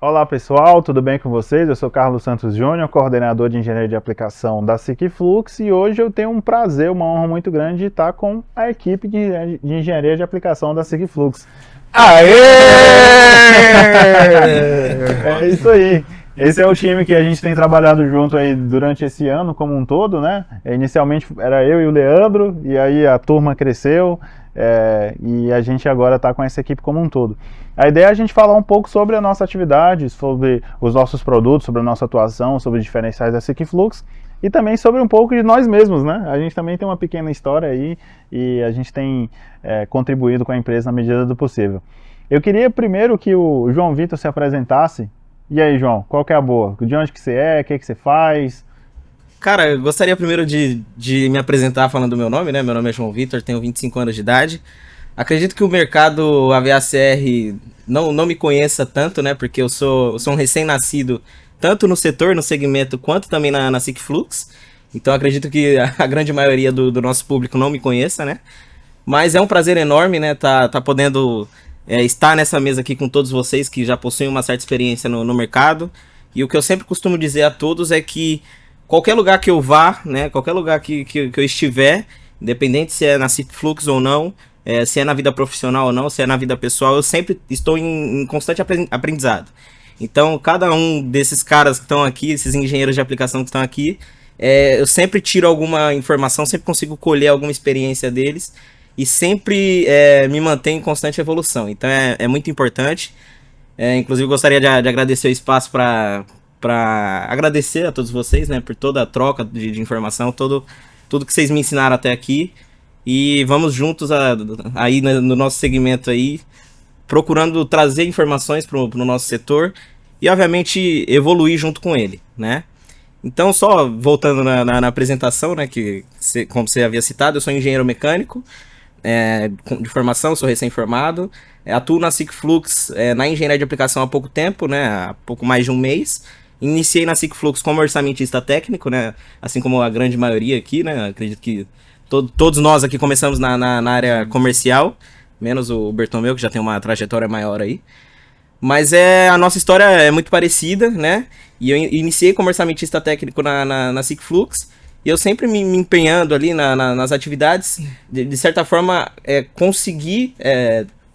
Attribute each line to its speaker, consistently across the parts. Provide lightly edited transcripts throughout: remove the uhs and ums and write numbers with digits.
Speaker 1: Olá pessoal, tudo bem com vocês? Eu sou Carlos Santos Júnior, coordenador de engenharia de aplicação da SICFlux, e hoje eu tenho um prazer, uma honra muito grande de estar com a equipe de engenharia de aplicação da SICFlux.
Speaker 2: Aê!
Speaker 1: É isso aí. Esse é o time que a gente tem trabalhado junto aí durante esse ano como um todo, né? Inicialmente era eu e o Leandro, e aí a turma cresceu, e a gente agora está com essa equipe como um todo. A ideia é a gente falar um pouco sobre a nossa atividade, sobre os nossos produtos, sobre a nossa atuação, sobre os diferenciais da SICFlux e também sobre um pouco de nós mesmos, né? A gente também tem uma pequena história aí e a gente tem contribuído com a empresa na medida do possível. Eu queria primeiro que o João Vitor se apresentasse. E aí, João, qual que é a boa? De onde que você é? O que você faz?
Speaker 2: Cara, eu gostaria primeiro de me apresentar falando do meu nome, né? Meu nome é João Vitor, tenho 25 anos de idade. Acredito que o mercado AVACR não me conheça tanto, né? Porque eu sou um recém-nascido, tanto no setor, no segmento, quanto também na SICFlux. Então acredito que a grande maioria do nosso público não me conheça, né? Mas é um prazer enorme, né? Tá podendo estar nessa mesa aqui com todos vocês que já possuem uma certa experiência no mercado. E o que eu sempre costumo dizer a todos é que qualquer lugar que eu vá, né? Qualquer lugar que eu estiver, independente se é na SICFlux ou não, se é na vida profissional ou não, se é na vida pessoal, eu sempre estou em constante aprendizado. Então, cada um desses caras que estão aqui, esses engenheiros de aplicação que estão aqui, eu sempre tiro alguma informação, sempre consigo colher alguma experiência deles e sempre me mantenho em constante evolução. Então, é muito importante. Inclusive, gostaria de agradecer o espaço para agradecer a todos vocês, né, por toda a troca de informação, tudo que vocês me ensinaram até aqui. E vamos juntos aí no nosso segmento aí, procurando trazer informações para o nosso setor e, obviamente, evoluir junto com ele, né? Então, só voltando na apresentação, né, como você havia citado, eu sou engenheiro mecânico de formação, sou recém-formado, atuo na SICFlux na engenharia de aplicação há pouco tempo, né, há pouco mais de um mês. Iniciei na SICFlux como orçamentista técnico, né, assim como a grande maioria aqui, né, acredito que todos nós aqui começamos na área comercial, menos o Bertomeu, que já tem uma trajetória maior aí. Mas a nossa história é muito parecida, né? E eu iniciei como orçamentista técnico na SICFlux, e eu sempre me empenhando ali nas atividades, de certa forma, conseguir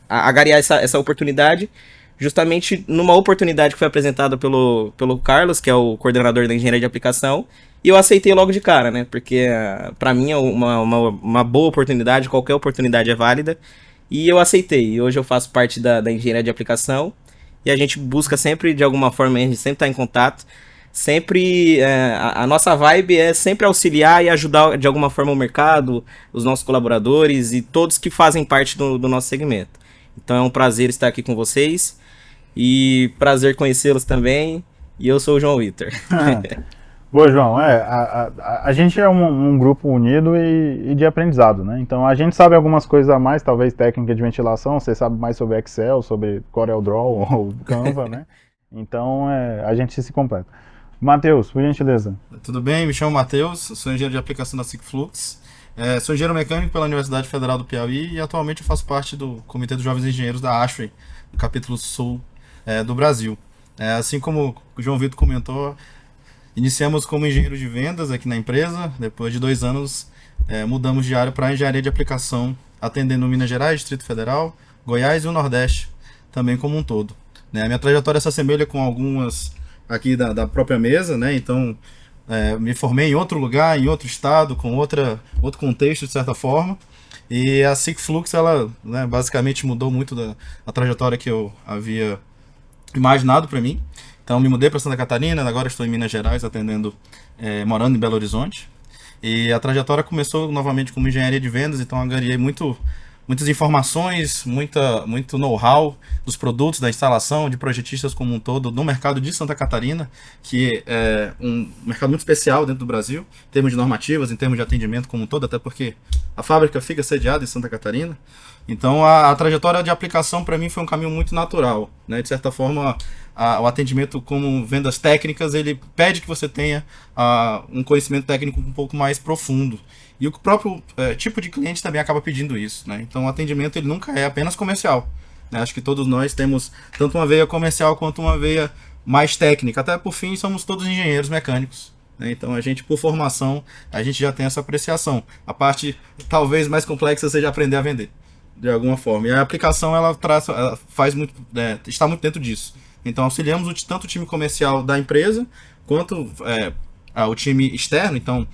Speaker 2: agariar essa oportunidade, justamente numa oportunidade que foi apresentada pelo Carlos, que é o coordenador da engenharia de aplicação, e eu aceitei logo de cara, né? Porque pra mim é uma boa oportunidade, qualquer oportunidade é válida. E eu aceitei. E hoje eu faço parte da engenharia de aplicação. E a gente busca sempre, de alguma forma, a gente sempre tá em contato. Sempre, a nossa vibe é sempre auxiliar e ajudar de alguma forma o mercado, os nossos colaboradores e todos que fazem parte do nosso segmento. Então é um prazer estar aqui com vocês. E prazer conhecê-los também. E eu sou o João Vitor.
Speaker 1: Boa, João, a gente é um grupo unido e de aprendizado, né? Então a gente sabe algumas coisas a mais, talvez técnica de ventilação, você sabe mais sobre Excel, sobre CorelDRAW ou Canva, né? Então a gente se completa. Matheus, por gentileza.
Speaker 3: Tudo bem? Me chamo Matheus, sou engenheiro de aplicação da SICFlux, sou engenheiro mecânico pela Universidade Federal do Piauí e atualmente eu faço parte do Comitê dos Jovens Engenheiros da ASHRAE, do capítulo sul do Brasil. Assim como o João Vitor comentou, iniciamos como engenheiro de vendas aqui na empresa. Depois de 2 anos, mudamos de área para engenharia de aplicação, atendendo Minas Gerais, Distrito Federal, Goiás e o Nordeste, também como um todo. A minha trajetória se assemelha com algumas aqui da própria mesa, né? Então, me formei em outro lugar, em outro estado, com outro contexto, de certa forma. E a SICFlux, ela, né, basicamente mudou muito a trajetória que eu havia imaginado para mim. Então me mudei para Santa Catarina, agora estou em Minas Gerais atendendo, morando em Belo Horizonte. E a trajetória começou novamente como engenharia de vendas, então angariei muitas informações, muito know-how dos produtos, da instalação, de projetistas como um todo, no mercado de Santa Catarina, que é um mercado muito especial dentro do Brasil, em termos de normativas, em termos de atendimento como um todo, até porque a fábrica fica sediada em Santa Catarina. Então a trajetória de aplicação para mim foi um caminho muito natural, né? De certa forma, o atendimento como vendas técnicas, ele pede que você tenha um conhecimento técnico um pouco mais profundo. E o próprio tipo de cliente também acaba pedindo isso, né? Então o atendimento ele nunca é apenas comercial. né? Acho que todos nós temos tanto uma veia comercial quanto uma veia mais técnica. Até por fim, somos todos engenheiros mecânicos, né? Então a gente, por formação, a gente já tem essa apreciação. A parte talvez mais complexa seja aprender a vender, de alguma forma. E a aplicação ela faz muito, está muito dentro disso. Então auxiliamos tanto o time comercial da empresa quanto o time externo. Então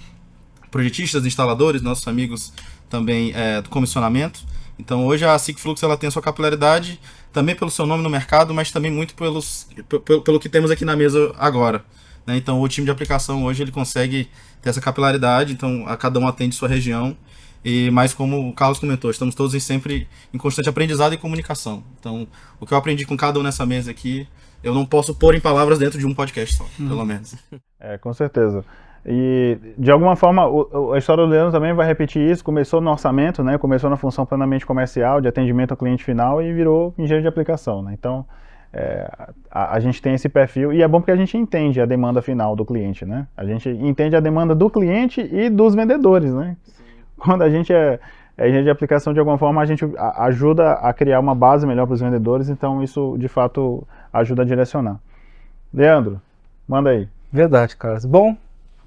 Speaker 3: projetistas, instaladores, nossos amigos também do comissionamento. Então hoje a SICFlux ela tem a sua capilaridade também pelo seu nome no mercado, mas também muito pelo que temos aqui na mesa agora, né? Então o time de aplicação hoje ele consegue ter essa capilaridade, então a cada um atende sua região. E mais como o Carlos comentou, estamos todos sempre em constante aprendizado e comunicação. Então o que eu aprendi com cada um nessa mesa aqui, eu não posso pôr em palavras dentro de um podcast só, pelo menos.
Speaker 1: Com certeza. E, de alguma forma, a história do Leandro também vai repetir isso. Começou no orçamento, né? Começou na função plenamente comercial, de atendimento ao cliente final e virou engenheiro de aplicação, né? Então, a gente tem esse perfil e é bom porque a gente entende a demanda final do cliente, né? A gente entende a demanda do cliente e dos vendedores, né? Quando a gente é engenheiro de aplicação, de alguma forma, a gente ajuda a criar uma base melhor para os vendedores, então isso, de fato, ajuda a direcionar. Leandro, manda aí.
Speaker 4: Verdade, Carlos. Bom,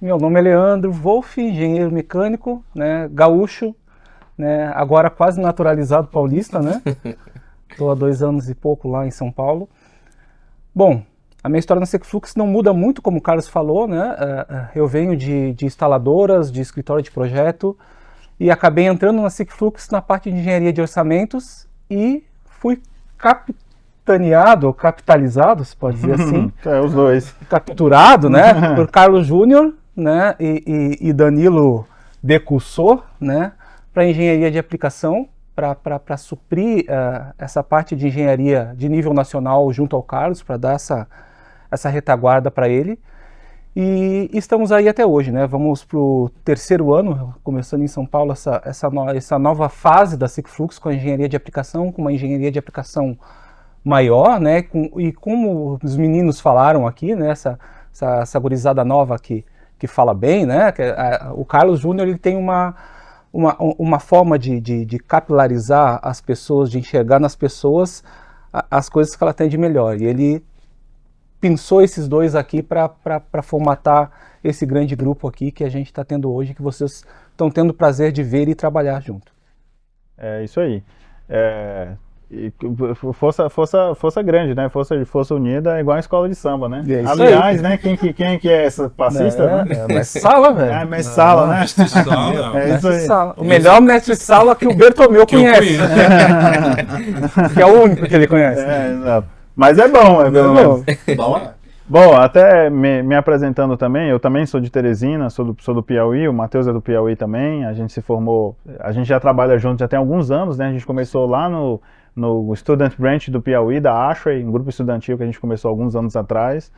Speaker 4: meu nome é Leandro Wolff, engenheiro mecânico, né, gaúcho, né, agora quase naturalizado paulista, né? Estou há 2 anos e pouco lá em São Paulo. Bom, a minha história na SICFlux não muda muito, como o Carlos falou, né? Eu venho de instaladoras, de escritório de projeto, e acabei entrando na SICFlux na parte de engenharia de orçamentos e fui capitalizado, se pode dizer assim.
Speaker 1: Os dois.
Speaker 4: Capturado, né, por Carlos Júnior, né, e Danilo Decussor, né, para engenharia de aplicação, para suprir essa parte de engenharia de nível nacional junto ao Carlos, para dar essa retaguarda para ele. E estamos aí até hoje, né? Vamos para o 3º ano, começando em São Paulo, essa nova fase da SICFlux com a engenharia de aplicação, com uma engenharia de aplicação maior, né? E como os meninos falaram aqui, né? Essa gurizada nova que fala bem, né? O Carlos Júnior ele tem uma forma de capilarizar as pessoas, de enxergar nas pessoas as coisas que ela tem de melhor. E ele pensou esses dois aqui para formatar esse grande grupo aqui que a gente está tendo hoje, que vocês estão tendo o prazer de ver e trabalhar junto.
Speaker 1: É isso aí. Força grande, né? Força unida é igual a escola de samba, né? Aliás, né? Quem que é essa passista, né?
Speaker 4: Mestre Sala, velho.
Speaker 1: Mestre Sala, né?
Speaker 5: Mestre Sala.
Speaker 1: É isso aí.
Speaker 4: O melhor mestre Sala que o Bertomeu conhece. Que é o único que ele conhece.
Speaker 1: Exato. Mas é bom, pelo menos. Bom, até me apresentando também, eu também sou de Teresina, sou do Piauí, o Matheus é do Piauí também, a gente se formou, a gente já trabalha junto já tem alguns anos, né? A gente começou lá no Student Branch do Piauí, da Ashway, um grupo estudantil que a gente começou alguns anos atrás.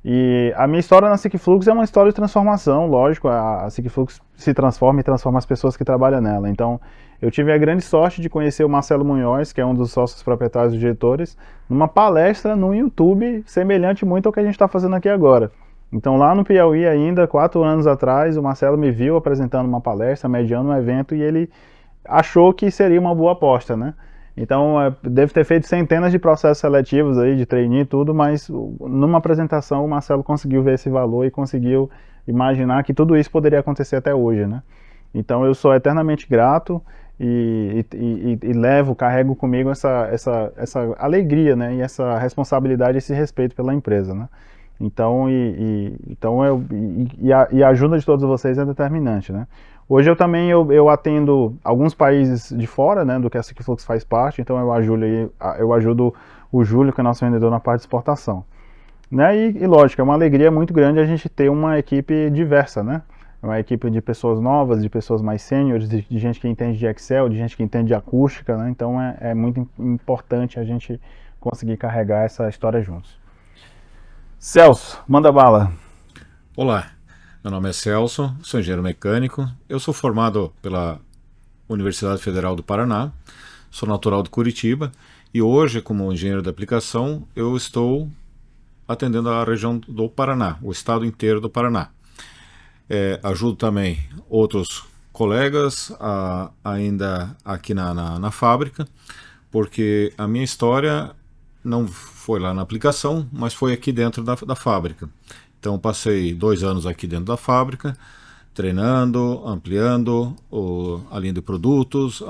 Speaker 1: E a minha história na SICFlux é uma história de transformação, lógico, a SICFlux se transforma e transforma as pessoas que trabalham nela. Então, eu tive a grande sorte de conhecer o Marcelo Munhoz, que é um dos sócios proprietários e diretores, numa palestra no YouTube, semelhante muito ao que a gente está fazendo aqui agora. Então, lá no Piauí ainda, 4 anos atrás, o Marcelo me viu apresentando uma palestra, mediando um evento, e ele achou que seria uma boa aposta, né? Então, deve ter feito centenas de processos seletivos aí, de trainee e tudo, mas numa apresentação o Marcelo conseguiu ver esse valor e conseguiu imaginar que tudo isso poderia acontecer até hoje, né? Então, eu sou eternamente grato e carrego comigo essa alegria, né? E essa responsabilidade, esse respeito pela empresa, né? Então, a ajuda de todos vocês é determinante, né? Hoje eu atendo alguns países de fora, né, do que a SICFlux faz parte, então eu ajudo o Júlio, que é nosso vendedor, na parte de exportação. Né? E lógico, é uma alegria muito grande a gente ter uma equipe diversa, né? Uma equipe de pessoas novas, de pessoas mais sêniores, de gente que entende de Excel, de gente que entende de acústica, né? Então é muito importante a gente conseguir carregar essa história juntos. Celso, manda bala.
Speaker 5: Olá. Meu nome é Celso, sou engenheiro mecânico, eu sou formado pela Universidade Federal do Paraná, sou natural de Curitiba e hoje, como engenheiro de aplicação, eu estou atendendo a região do Paraná, o estado inteiro do Paraná. Ajudo também outros colegas ainda aqui na fábrica, porque a minha história não foi lá na aplicação, mas foi aqui dentro da fábrica. Então passei 2 anos aqui dentro da fábrica, treinando, ampliando a linha de produtos,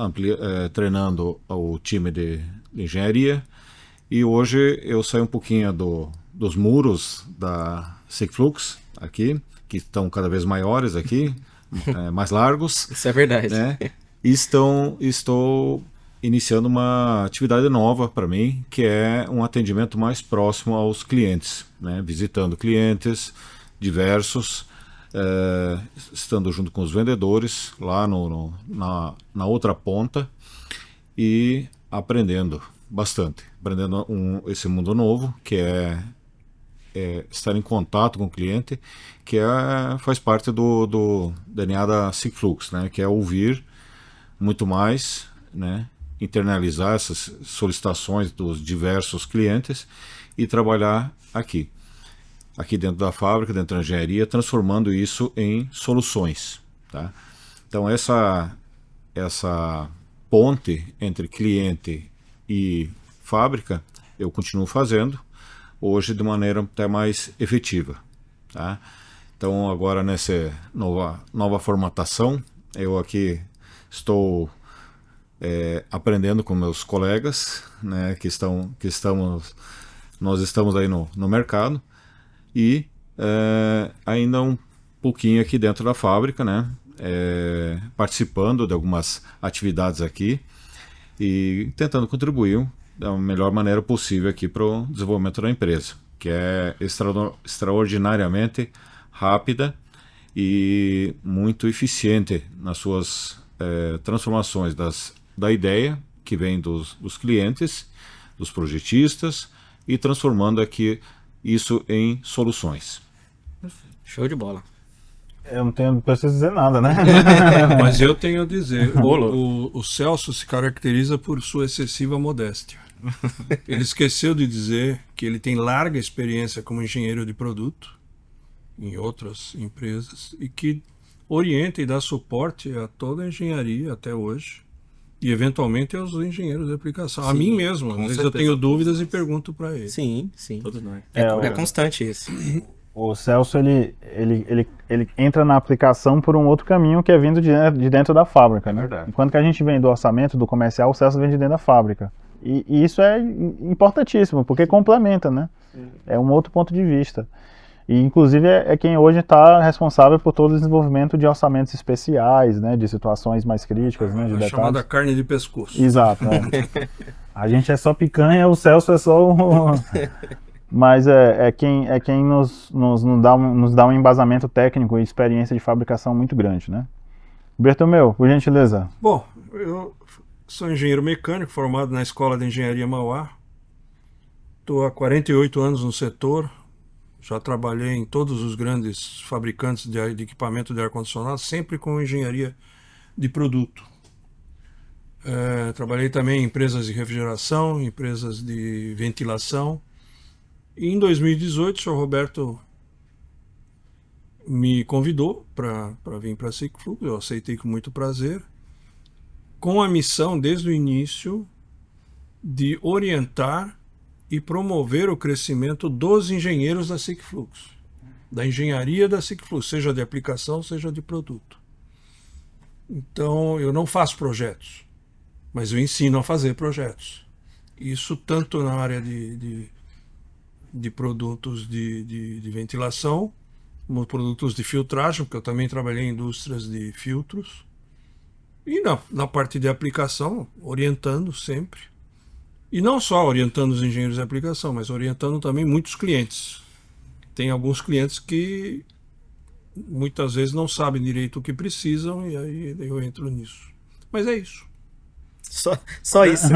Speaker 5: treinando o time de engenharia. E hoje eu saí um pouquinho dos muros da SICFlux aqui, que estão cada vez maiores aqui, mais largos.
Speaker 2: Isso é verdade.
Speaker 5: Né? E estou iniciando uma atividade nova para mim, que é um atendimento mais próximo aos clientes, né? Visitando clientes diversos, estando junto com os vendedores lá na outra ponta e aprendendo bastante, aprendendo esse mundo novo, que é estar em contato com o cliente, que faz parte do DNA da SICFlux, né? Que é ouvir muito mais, né? Internalizar essas solicitações dos diversos clientes e trabalhar aqui dentro da fábrica, dentro da engenharia, transformando isso em soluções, tá? Então essa ponte entre cliente e fábrica eu continuo fazendo, hoje de maneira até mais efetiva, tá? Então agora nessa nova formatação, eu aqui estou aprendendo com meus colegas, né, nós estamos aí no mercado e ainda um pouquinho aqui dentro da fábrica, né, participando de algumas atividades aqui e tentando contribuir da melhor maneira possível aqui para o desenvolvimento da empresa, que é extraordinariamente rápida e muito eficiente nas suas transformações da ideia que vem dos clientes, dos projetistas, e transformando aqui isso em soluções.
Speaker 2: Show de bola.
Speaker 1: Eu não preciso dizer nada, né?
Speaker 6: Mas eu tenho a dizer, o Celso se caracteriza por sua excessiva modéstia. Ele esqueceu de dizer que ele tem larga experiência como engenheiro de produto em outras empresas e que orienta e dá suporte a toda a engenharia até hoje e eventualmente aos engenheiros de aplicação.
Speaker 2: Sim,
Speaker 6: a mim mesmo, às
Speaker 2: com
Speaker 6: vezes eu
Speaker 2: certeza.
Speaker 6: tenho dúvidas e pergunto para ele.
Speaker 2: Sim, sim.
Speaker 3: Todos nós.
Speaker 2: É constante isso.
Speaker 1: O Celso, ele entra na aplicação por um outro caminho que é vindo de dentro da fábrica, né?
Speaker 3: verdade.
Speaker 1: Enquanto que a gente vem do orçamento, do comercial, o Celso vem de dentro da fábrica. E isso é importantíssimo, porque complementa, né? É um outro ponto de vista. E, inclusive, é quem hoje está responsável por todo o desenvolvimento de orçamentos especiais, né? De situações mais críticas, né? De
Speaker 6: A
Speaker 1: detalhes.
Speaker 6: chamada carne de pescoço.
Speaker 1: Exato. A gente é só picanha, o Celso é só o... Mas é quem nos dá um embasamento técnico e experiência de fabricação muito grande, né? Bertomeu, por gentileza.
Speaker 6: Bom, eu sou engenheiro mecânico formado na Escola de Engenharia Mauá. Estou há 48 anos no setor. Já trabalhei em todos os grandes fabricantes de equipamento de ar-condicionado, sempre com engenharia de produto. Trabalhei também em empresas de refrigeração, empresas de ventilação. E em 2018, o senhor Roberto me convidou para vir para a SICFlux. Eu aceitei com muito prazer, com a missão, desde o início, de orientar e promover o crescimento dos engenheiros da SICFlux, da engenharia da SICFlux, seja de aplicação, seja de produto. Então, eu não faço projetos, mas eu ensino a fazer projetos. Isso tanto na área de produtos de ventilação, como produtos de filtragem, porque eu também trabalhei em indústrias de filtros, e na parte de aplicação, orientando sempre. E não só orientando os engenheiros de aplicação, mas orientando também muitos clientes. Tem alguns clientes que muitas vezes não sabem direito o que precisam, e aí eu entro nisso. Mas é isso.
Speaker 2: Só isso.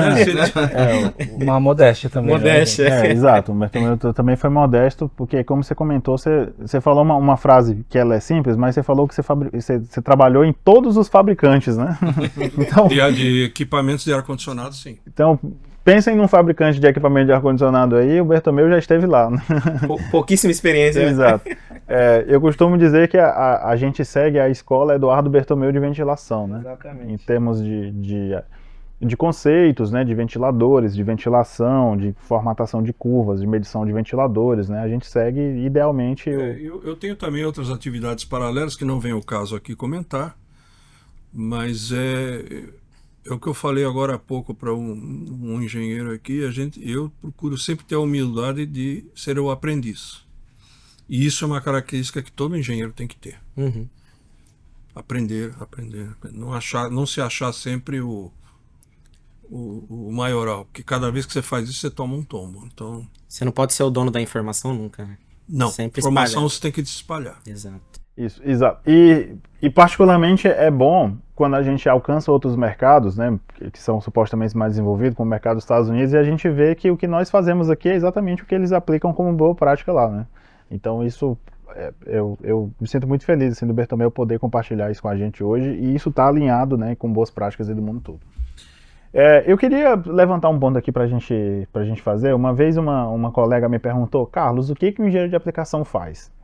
Speaker 4: Uma modéstia também.
Speaker 2: Modéstia.
Speaker 1: Exato. O Bertomeu também foi modesto, porque como você comentou, você falou uma frase que ela é simples, mas você falou que você trabalhou em todos os fabricantes, né? Então,
Speaker 6: De equipamentos de ar-condicionado, sim.
Speaker 1: então, pensem num fabricante de equipamento de ar-condicionado aí, o Bertomeu já esteve lá, né?
Speaker 2: Pouquíssima experiência. Né?
Speaker 1: Exato. Eu costumo dizer que a gente segue a escola Eduardo Bertomeu de ventilação, né?
Speaker 4: Exatamente.
Speaker 1: Em termos de conceitos, né, de ventiladores, de ventilação, de formatação de curvas, de medição de ventiladores, né, a gente segue idealmente...
Speaker 6: Eu tenho também outras atividades paralelas que não vem ao caso aqui comentar, mas é o que eu falei agora há pouco para um engenheiro aqui, eu procuro sempre ter a humildade de ser o aprendiz. E isso é uma característica que todo engenheiro tem que ter.
Speaker 2: Uhum.
Speaker 6: Aprender. Não se achar sempre o maioral, porque cada vez que você faz isso, você toma um tombo. Então,
Speaker 2: Você não pode ser o dono da informação nunca, né?
Speaker 6: não,
Speaker 2: Sempre
Speaker 6: informação
Speaker 2: espalhar.
Speaker 6: você tem que se espalhar.
Speaker 2: Exato.
Speaker 1: Isso, exato. E particularmente é bom quando a gente alcança outros mercados, né, que são supostamente mais desenvolvidos, como o mercado dos Estados Unidos, e a gente vê que o que nós fazemos aqui é exatamente o que eles aplicam como boa prática lá, né. Então isso, eu me sinto muito feliz assim, do Bertomeu poder compartilhar isso com a gente hoje, e isso está alinhado, né, com boas práticas aí do mundo todo. Eu queria levantar um ponto aqui para a gente fazer. Uma vez uma colega me perguntou, Carlos, o que um engenheiro de aplicação faz?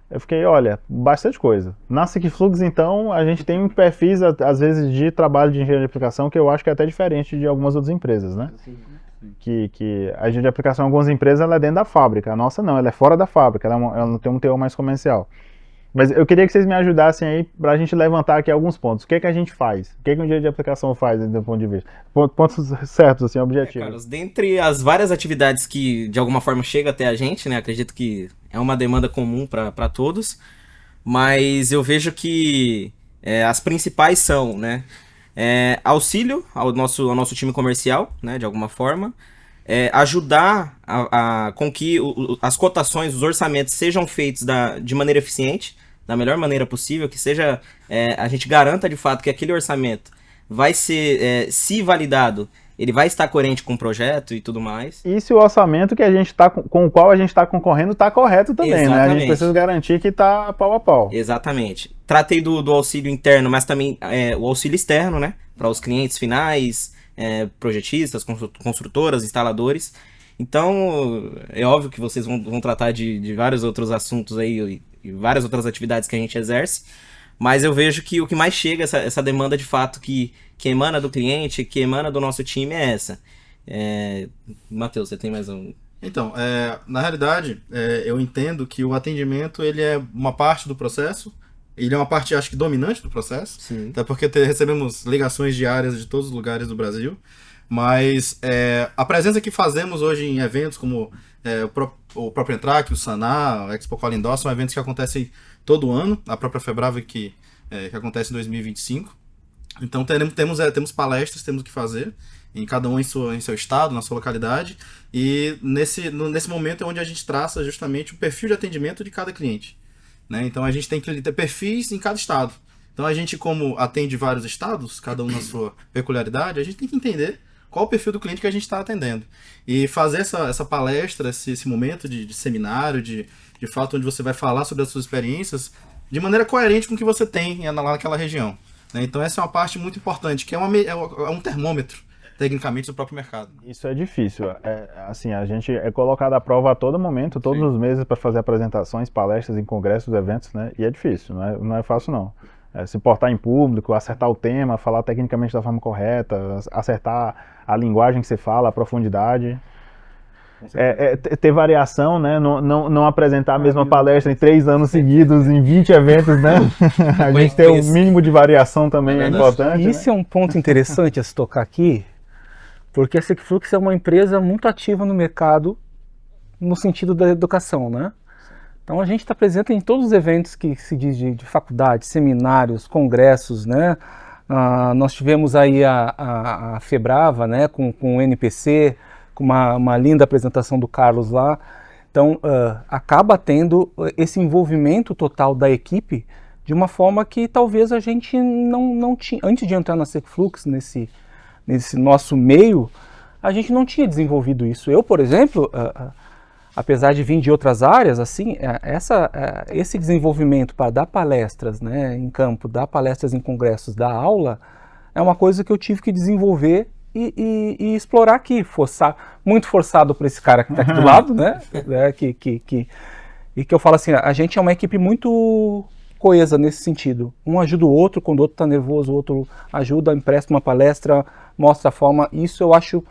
Speaker 1: Eu fiquei, olha, bastante coisa. Na SickFlux, então, a gente tem perfis, às vezes, de trabalho de engenharia de aplicação que eu acho que é até diferente de algumas outras empresas, né? Que a engenharia de aplicação em algumas empresas ela é dentro da fábrica. A nossa não, ela é fora da fábrica, ela tem um teor mais comercial. Mas eu queria que vocês me ajudassem aí para a gente levantar aqui alguns pontos. O que é que a gente faz? O que é que um engenheiro de aplicação faz, do ponto de vista? Pontos certos, assim, objetivos.
Speaker 2: Carlos, dentre as várias atividades que de alguma forma chega até a gente, né? Acredito que é uma demanda comum para todos, mas eu vejo que as principais são, né? Auxílio ao nosso time comercial, né? De alguma forma. Ajudar com que as cotações, os orçamentos sejam feitos de maneira eficiente, da melhor maneira possível, que seja a gente garanta de fato que aquele orçamento vai ser, se validado, ele vai estar coerente com o projeto e tudo mais.
Speaker 1: E se o orçamento que a gente com o qual a gente está concorrendo está correto também,
Speaker 2: Exatamente.
Speaker 1: né? A gente precisa garantir que está pau a pau.
Speaker 2: Exatamente. Tratei do auxílio interno, mas também o auxílio externo, né? Para os clientes finais, projetistas, construtoras, instaladores. Então, é óbvio que vocês vão tratar de vários outros assuntos aí e várias outras atividades que a gente exerce, mas eu vejo que o que mais chega, essa demanda de fato que emana do cliente, que emana do nosso time é essa. Matheus, você tem mais um...
Speaker 3: Então, na realidade, eu entendo que o atendimento ele é uma parte do processo. Ele é uma parte, acho que, dominante do processo.
Speaker 2: Sim.
Speaker 3: Até porque recebemos ligações diárias de todos os lugares do Brasil. Mas a presença que fazemos hoje em eventos como o próprio Entrac, o Saná, o Expo Colindó, são eventos que acontecem todo ano. A própria Febrava que acontece em 2025. Então temos palestras, temos o que fazer. Em cada um em seu estado, na sua localidade. E nesse momento é onde a gente traça justamente o perfil de atendimento de cada cliente. Né? Então a gente tem que ter perfis em cada estado. Então a gente, como atende vários estados, cada um na sua peculiaridade, a gente tem que entender qual o perfil do cliente que a gente está atendendo. E fazer essa palestra, esse momento de seminário, de fato, onde você vai falar sobre as suas experiências, de maneira coerente com o que você tem lá naquela região. Né? Então essa é uma parte muito importante, que é um termômetro, tecnicamente, do próprio mercado.
Speaker 1: Isso é difícil. Assim, a gente é colocado à prova a todo momento, todos
Speaker 3: Sim.
Speaker 1: os meses, para fazer apresentações, palestras em congressos, eventos, né? E é difícil, não é fácil não. Se portar em público, acertar o tema, falar tecnicamente da forma correta, acertar a linguagem que você fala, a profundidade. Ter variação, né? Não apresentar a mesma palestra em 3 anos seguidos, em 20 eventos, né? A gente ter um mínimo de variação também é importante.
Speaker 4: Isso é um ponto interessante a se tocar aqui, porque a SickFlux é uma empresa muito ativa no mercado no sentido da educação, né? Então a gente está presente em todos os eventos que se diz de faculdade, seminários, congressos, né? Nós tivemos aí a Febrava, né? Com o NPC, com uma linda apresentação do Carlos lá. Então acaba tendo esse envolvimento total da equipe de uma forma que talvez a gente não tinha, antes de entrar na SickFlux, nesse nosso meio, a gente não tinha desenvolvido isso. Eu, por exemplo, apesar de vir de outras áreas, assim, esse desenvolvimento para dar palestras, né, em campo, dar palestras em congressos, dar aula, é uma coisa que eu tive que desenvolver e explorar aqui, muito forçado por esse cara que está aqui do lado, né, e que eu falo assim, a gente é uma equipe muito coesa nesse sentido. Um ajuda o outro, quando o outro está nervoso, o outro ajuda, empresta uma palestra, mostra a forma. Isso eu acho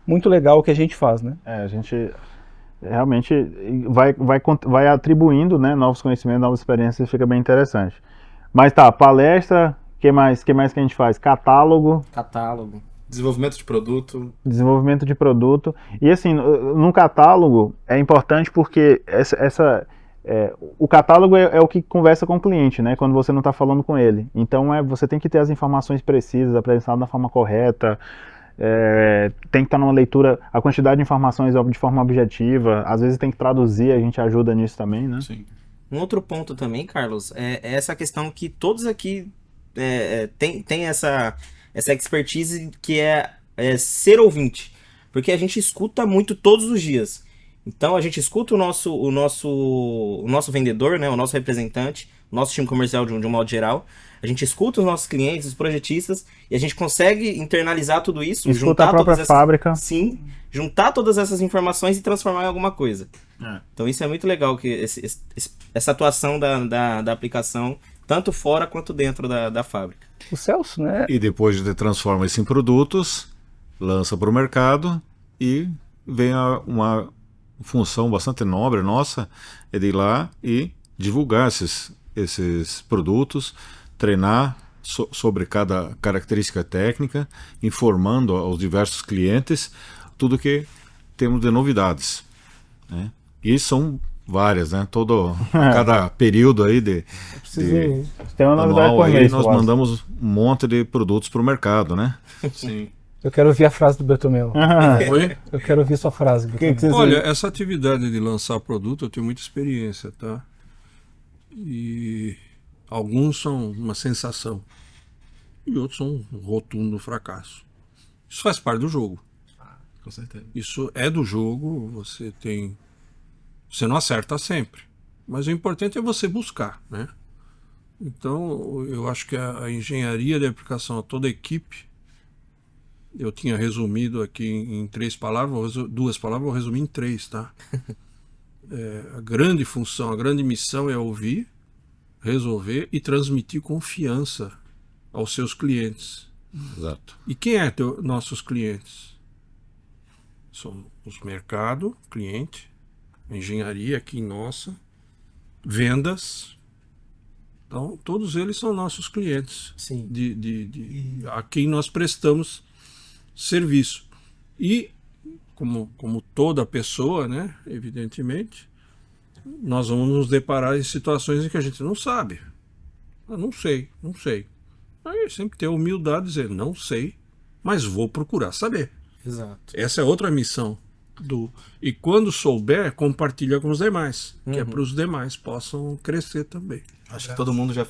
Speaker 4: muito legal o que a gente faz, né?
Speaker 1: A gente realmente vai atribuindo, né, novos conhecimentos, novas experiências, fica bem interessante. Mas tá, palestra, que mais que a gente faz? Catálogo.
Speaker 3: Desenvolvimento de produto.
Speaker 1: Desenvolvimento de produto. E assim, no catálogo é importante porque o catálogo é o que conversa com o cliente, né? Quando você não está falando com ele. Então você tem que ter as informações precisas, apresentadas da forma correta. Tem que estar numa leitura, a quantidade de informações de forma objetiva. Às vezes tem que traduzir, a gente ajuda nisso também, né?
Speaker 3: Sim.
Speaker 2: Um outro ponto também, Carlos, é essa questão que todos aqui tem essa expertise que é ser ouvinte. Porque a gente escuta muito todos os dias. Então a gente escuta o nosso vendedor, né, o nosso representante, o nosso time comercial de um modo geral. A gente escuta os nossos clientes, os projetistas, e a gente consegue internalizar tudo isso.
Speaker 1: Escuta a própria fábrica.
Speaker 2: Sim, juntar todas essas informações e transformar em alguma coisa. Então isso é muito legal, que essa atuação da aplicação, tanto fora quanto dentro da fábrica.
Speaker 4: O Celso, né?
Speaker 5: E depois de transformar isso em produtos, lança para o mercado e vem uma função bastante nobre nossa, é de ir lá e divulgar esses produtos, treinar sobre cada característica técnica, informando aos diversos clientes tudo que temos de novidades, né? E são várias, né? Cada período aí
Speaker 1: tem uma novidade por
Speaker 5: aí
Speaker 1: mês,
Speaker 5: nós mandamos um monte de produtos para o mercado, né?
Speaker 3: Sim.
Speaker 4: Eu quero ouvir a frase do Bertomeu.
Speaker 6: Oi?
Speaker 4: Eu quero ouvir sua frase. Bertomeu.
Speaker 6: Olha, essa atividade de lançar produto, eu tenho muita experiência, tá? E alguns são uma sensação e outros são um rotundo fracasso. Isso faz parte do jogo.
Speaker 3: Com certeza.
Speaker 6: Isso é do jogo, você não acerta sempre. Mas o importante é você buscar, né? Então, eu acho que a engenharia de aplicação, toda a equipe, eu tinha resumido aqui em 2 palavras, vou resumir em 3, tá? A grande função, a grande missão é ouvir, resolver e transmitir confiança aos seus clientes.
Speaker 5: Exato.
Speaker 6: E quem é nossos clientes? São os mercado, cliente, a engenharia aqui nossa, vendas. Então, todos eles são nossos clientes.
Speaker 2: Sim.
Speaker 6: A quem nós prestamos serviço. E, como toda pessoa, né, evidentemente, nós vamos nos deparar em situações em que a gente não sabe. Não sei. Aí sempre ter a humildade de dizer, não sei, mas vou procurar saber.
Speaker 2: Exato.
Speaker 6: Essa é outra missão. E quando souber, compartilha com os demais, que é para os demais possam crescer também.
Speaker 3: Acho que todo mundo já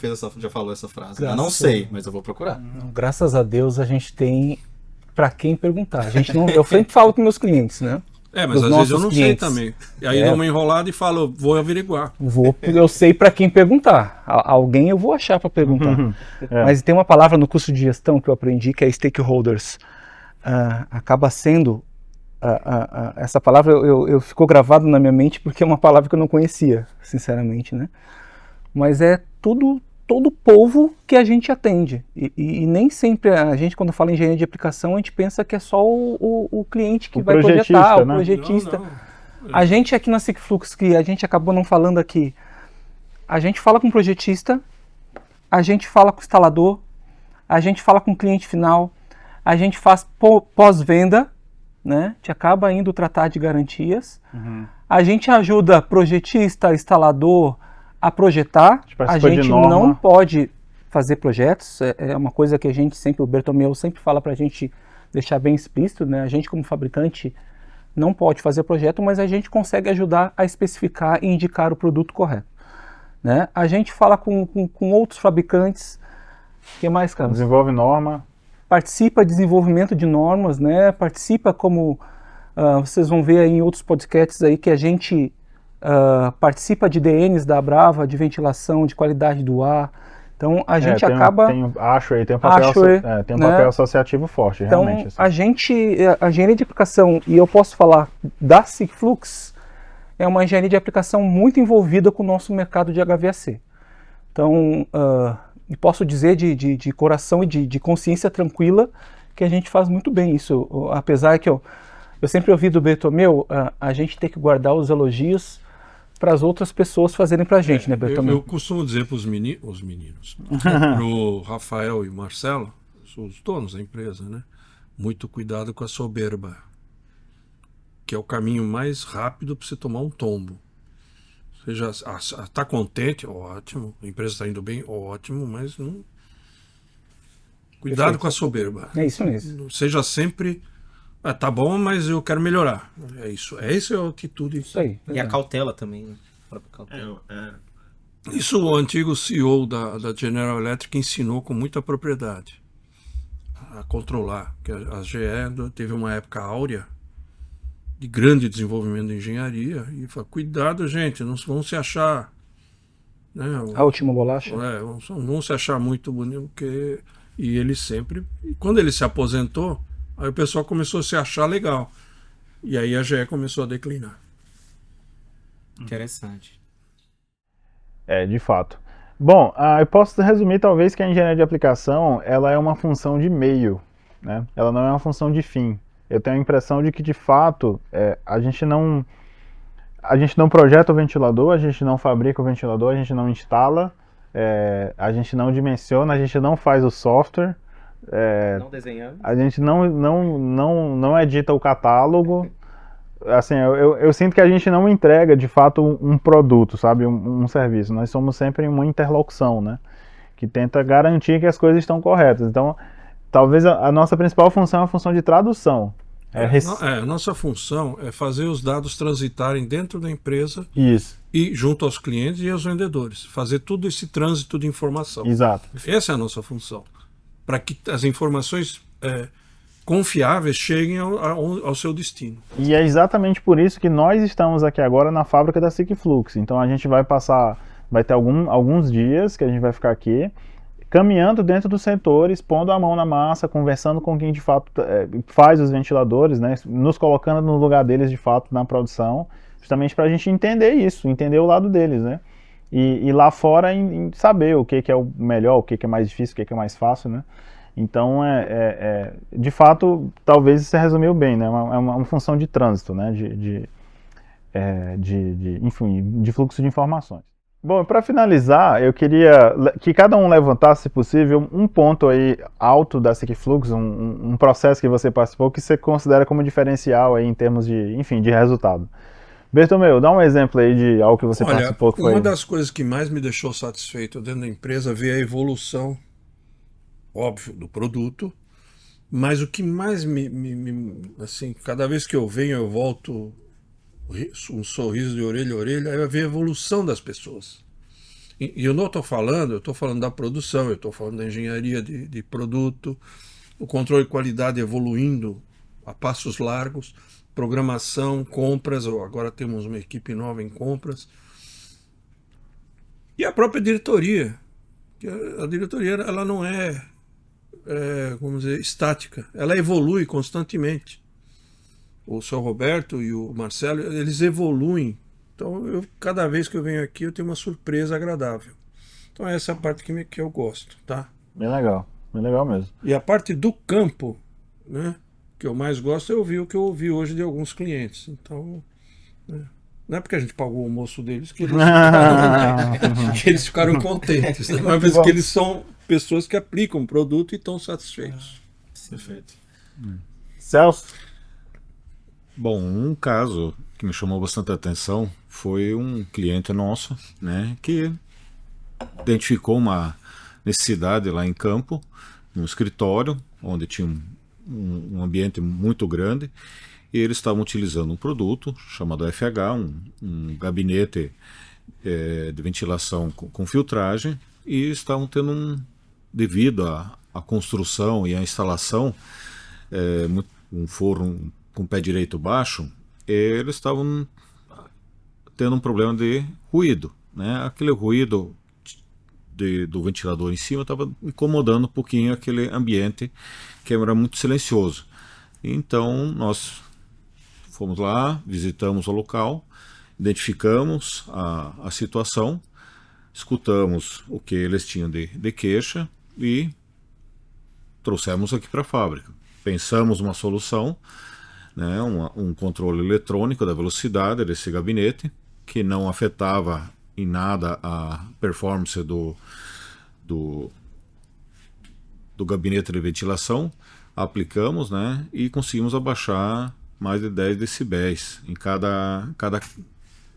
Speaker 3: falou essa frase. Eu não sei, mas eu vou procurar.
Speaker 4: Graças a Deus a gente tem para quem perguntar. Eu sempre falo com meus clientes, né?
Speaker 6: Mas às vezes eu não sei também. E aí dou uma enrolada e falo, vou averiguar.
Speaker 4: Eu sei para quem perguntar. Alguém eu vou achar para perguntar. Mas tem uma palavra no curso de gestão que eu aprendi que é stakeholders. Acaba sendo essa palavra eu ficou gravado na minha mente porque é uma palavra que eu não conhecia, sinceramente, né? Mas é todo o povo que a gente atende. E nem sempre a gente, quando fala em engenharia de aplicação, a gente pensa que é só o cliente que vai projetar,
Speaker 1: né?
Speaker 4: o projetista.
Speaker 6: Não.
Speaker 4: A gente aqui na SICFlux, que a gente acabou não falando aqui, a gente fala com o projetista, a gente fala com o instalador, a gente fala com o cliente final, a gente faz pós-venda, né? A gente acaba indo tratar de garantias. A gente ajuda projetista, instalador a projetar. A gente não pode fazer projetos, é uma coisa que a gente sempre, o Bertomeu sempre fala pra gente deixar bem explícito, né? A gente como fabricante não pode fazer projeto, mas a gente consegue ajudar a especificar e indicar o produto correto, né? A gente fala com outros fabricantes. O que mais, Carlos?
Speaker 1: Desenvolve norma.
Speaker 4: Participa de desenvolvimento de normas, né? Participa como vocês vão ver aí em outros podcasts aí que a gente participa de DNs da Abrava, de ventilação, de qualidade do ar. Então a gente acaba...
Speaker 1: tem um papel associativo forte,
Speaker 4: então,
Speaker 1: realmente. Assim.
Speaker 4: A engenharia de aplicação, e eu posso falar da SICFlux, é uma engenharia de aplicação muito envolvida com o nosso mercado de HVAC. Então, posso dizer de coração e de consciência tranquila que a gente faz muito bem isso. Apesar que eu sempre ouvi do Bertomeu, a gente tem que guardar os elogios para as outras pessoas fazerem para a gente, né, Bertomeu?
Speaker 6: Eu costumo dizer para os meninos, para o Rafael e o Marcelo, os donos da empresa, né? Muito cuidado com a soberba, que é o caminho mais rápido para você tomar um tombo. Você já está contente? Ótimo. A empresa está indo bem? Ótimo, mas não... Cuidado
Speaker 4: Perfeito.
Speaker 6: com a soberba.
Speaker 4: É isso mesmo.
Speaker 6: Seja sempre... tá bom, mas eu quero melhorar. É isso. Essa é a atitude.
Speaker 4: Isso aí.
Speaker 2: E a cautela também, né? A própria cautela.
Speaker 6: Isso o antigo CEO da General Electric ensinou com muita propriedade a controlar. Que a GE teve uma época áurea de grande desenvolvimento de engenharia e fala, cuidado, gente, não vão se achar, né,
Speaker 4: A última bolacha.
Speaker 6: vão se achar muito bonito, porque... E ele sempre... E quando ele se aposentou, aí o pessoal começou a se achar legal. E aí a GE começou a declinar.
Speaker 2: Interessante.
Speaker 1: De fato. Bom, eu posso resumir talvez que a engenharia de aplicação ela é uma função de meio, né? Ela não é uma função de fim. Eu tenho a impressão de que, de fato, a gente não projeta o ventilador, a gente não fabrica o ventilador, a gente não instala, a gente não dimensiona, a gente não faz o software,
Speaker 2: Não desenhando.
Speaker 1: a gente não edita o catálogo. Assim, eu sinto que a gente não entrega, de fato, um produto, sabe? Um serviço. Nós somos sempre uma interlocução, né? Que tenta garantir que as coisas estão corretas. Então, talvez a nossa principal função é a função de tradução.
Speaker 6: A nossa função é fazer os dados transitarem dentro da empresa
Speaker 1: Isso,
Speaker 6: e junto aos clientes e aos vendedores. Fazer todo esse trânsito de informação.
Speaker 1: exato.
Speaker 6: Essa é a nossa função. Para que as informações confiáveis cheguem ao seu destino.
Speaker 1: E é exatamente por isso que nós estamos aqui agora na fábrica da SICFlux. Então a gente vai ter alguns dias que a gente vai ficar aqui, caminhando dentro dos setores, pondo a mão na massa, conversando com quem de fato faz os ventiladores, né, nos colocando no lugar deles de fato na produção, justamente para a gente entender isso, entender o lado deles, né? E lá fora em saber o que é o melhor, o que é mais difícil, o que é mais fácil, né? Então, de fato, talvez você resumiu bem, né? É uma função de trânsito, né? Enfim, de fluxo de informações. Bom, para finalizar, eu queria que cada um levantasse, se possível, um ponto aí alto da SICFlux, um processo que você participou que você considera como diferencial aí em termos de, enfim, de resultado. Bertomeu, dá um exemplo aí de algo que você participou que foi...
Speaker 6: Uma das coisas que mais me deixou satisfeito dentro da empresa ver a evolução, óbvio, do produto, mas o que mais assim, cada vez que eu venho, eu volto um sorriso de orelha a orelha, é ver a evolução das pessoas. E eu não estou falando, eu estou falando da produção, eu estou falando da engenharia de produto, o controle de qualidade evoluindo a passos largos, programação, compras, agora temos uma equipe nova em compras, e a própria diretoria. A diretoria ela não vamos dizer, estática, ela evolui constantemente. O seu Roberto e o Marcelo, eles evoluem. Então, cada vez que eu venho aqui, eu tenho uma surpresa agradável. Então, essa é a parte que eu gosto, tá?
Speaker 1: Bem legal mesmo.
Speaker 6: E a parte do campo, né, que eu mais gosto é ouvir o que eu ouvi hoje de alguns clientes. Então, né, não é porque a gente pagou o almoço deles que eles ficaram contentes, né? Mas porque eles são pessoas que aplicam o produto e estão satisfeitos.
Speaker 2: Perfeito.
Speaker 1: Celso?
Speaker 5: Bom, um caso que me chamou bastante atenção foi um cliente nosso, né, que identificou uma necessidade lá em campo, num escritório, onde tinha um ambiente muito grande, e eles estavam utilizando um produto chamado FH, um gabinete de ventilação com filtragem, e estavam tendo devido à construção e à instalação, um forno com o pé direito baixo, eles estavam tendo um problema de ruído, né? Aquele ruído do ventilador em cima estava incomodando um pouquinho aquele ambiente que era muito silencioso. Então nós fomos lá, visitamos o local, identificamos a situação, escutamos o que eles tinham de queixa e trouxemos aqui para a fábrica. pensamos uma solução, né, um controle eletrônico da velocidade desse gabinete, que não afetava em nada a performance do gabinete de ventilação. Aplicamos, né, e conseguimos abaixar mais de 10 decibéis em cada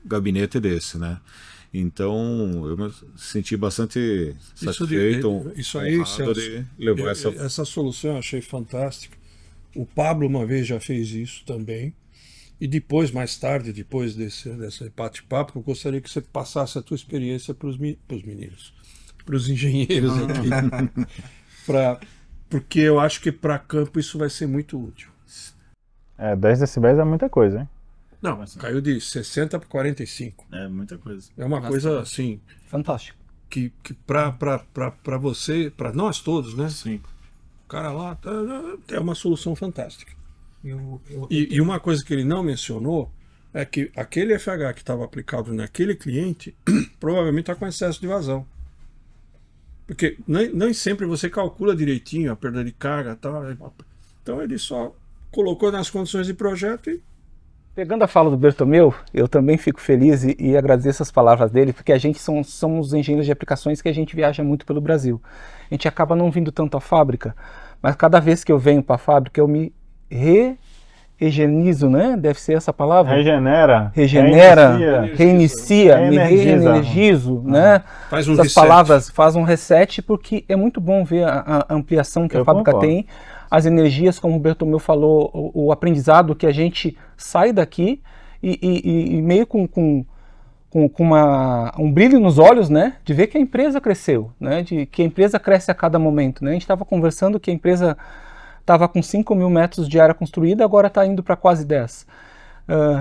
Speaker 5: gabinete desse, né. Então eu me senti bastante satisfeito,
Speaker 6: isso aí,
Speaker 5: honrado
Speaker 6: Celso,
Speaker 5: de levar
Speaker 6: essa solução eu achei fantástica. O Pablo uma vez já fez isso também. E depois, mais tarde, depois desse bate-papo, eu gostaria que você passasse a tua experiência para os meninos, para os engenheiros aqui. Porque eu acho que para campo isso vai ser muito útil.
Speaker 1: 10 decibéis é muita coisa, hein?
Speaker 6: Não, caiu de 60 para 45.
Speaker 3: É muita coisa.
Speaker 6: É uma coisa assim
Speaker 4: Fantástico.
Speaker 6: que para você, para nós todos, né?
Speaker 3: Sim.
Speaker 6: O cara lá é uma solução fantástica. E uma coisa que ele não mencionou é que aquele FH que estava aplicado naquele cliente provavelmente está com excesso de vazão. Porque nem sempre você calcula direitinho a perda de carga e tal. Então ele só colocou nas condições de projeto e...
Speaker 4: Pegando a fala do Bertomeu, eu também fico feliz e agradeço as palavras dele, porque a gente somos engenheiros de aplicações que a gente viaja muito pelo Brasil. A gente acaba não vindo tanto à fábrica, mas cada vez que eu venho para a fábrica eu me rehigienizo, né? Deve ser essa palavra?
Speaker 1: Regenera,
Speaker 4: reinicia, me
Speaker 1: reenergiza.
Speaker 4: reenergizo, né?
Speaker 6: Faz um
Speaker 4: Essas
Speaker 6: reset.
Speaker 4: palavras faz um reset, porque é muito bom ver a ampliação que a
Speaker 1: Eu
Speaker 4: fábrica
Speaker 1: concordo.
Speaker 4: tem, as energias, como o Bertomeu falou, o aprendizado que a gente sai daqui e meio com um brilho nos olhos, né, de ver que a empresa cresceu, né, de que a empresa cresce a cada momento, né. A gente estava conversando que a empresa estava com 5.000 metros de área construída, agora está indo para quase 10.